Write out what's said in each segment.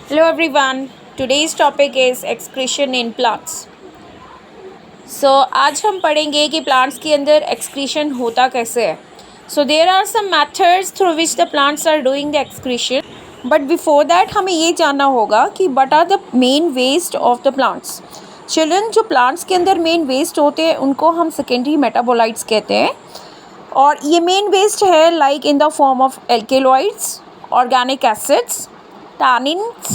Hello everyone. Today's topic is excretion in plants. So आज हम पढ़ेंगे कि plants के अंदर excretion होता कैसे है. So there are some methods through which the plants are doing the excretion. But before that हमें ये जानना होगा कि what are the main waste of the plants. Children, जो plants के अंदर main waste होते हैं उनको हम secondary metabolites कहते हैं. और ये मेन वेस्ट है like in the form of alkaloids, organic acids, tannins,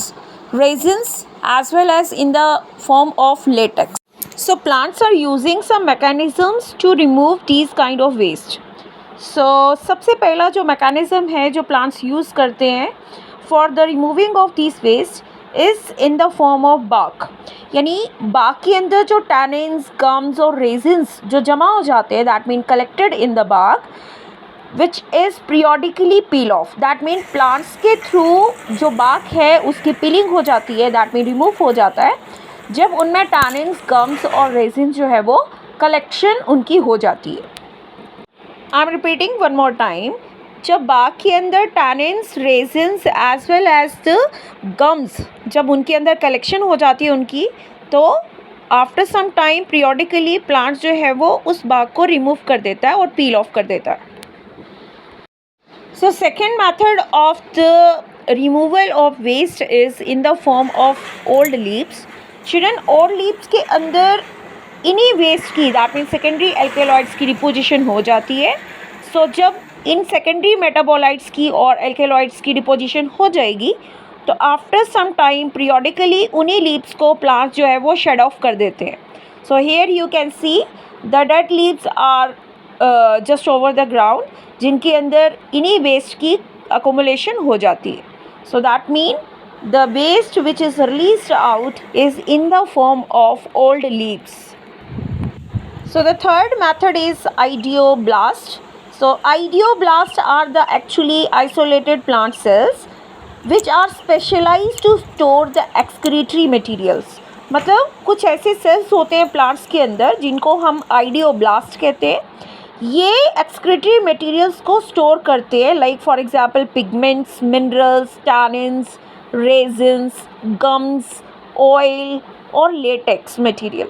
resins, as well as in the form of latex. So plants are using some mechanisms to remove these kind of waste. So सबसे पहला जो mechanism है जो plants use करते हैं for the removing of these waste is in the form of bark. यानी bark के अंदर जो tannins, gums और resins जो जमा हो जाते हैं, that mean collected in the bark, which is periodically peel off. That mean plants के through जो bark है उसकी peeling हो जाती है, that mean remove हो जाता है जब उनमें tannins, gums और resins जो है वो collection उनकी हो जाती है. I'm repeating one more time. जब bark के अंदर tannins, resins as well as the gums जब उनके अंदर collection हो जाती है उनकी, तो after some time periodically plants जो है वो उस bark को remove कर देता है और peel off कर देता है. So second method of the removal of waste is in the form of old leaves. Children, old leaves के अंदर इन्हीं waste की, that means secondary alkaloids की deposition हो जाती है. So जब इन secondary metabolites की और alkaloids की deposition हो जाएगी तो after some time periodically उन्हीं leaves को plants जो है वो shed off कर देते हैं. So here you can see the dead leaves are just over the ground जिनके अंदर इन्हीं वेस्ट की accumulation हो जाती है. So that mean the waste which is released out is in the form of old leaves. So the third method is ideoblast. So ideoblast are the actually isolated plant cells which are specialized to store the excretory materials. मतलब कुछ ऐसे cells होते हैं plants के अंदर जिनको हम ideoblast कहते हैं. ये एक्सक्रीटरी मटेरियल्स को स्टोर करते हैं, like for example pigments, minerals, tannins, resins, gums, oil और latex material.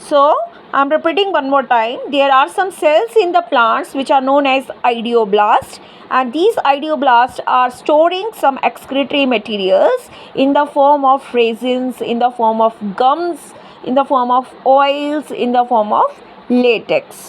So I am repeating one more time. There are some cells in the plants which are known as ideoblast, and these ideoblasts are storing some excretory materials in the form of resins, in the form of gums, in the form of oils, in the form of latex.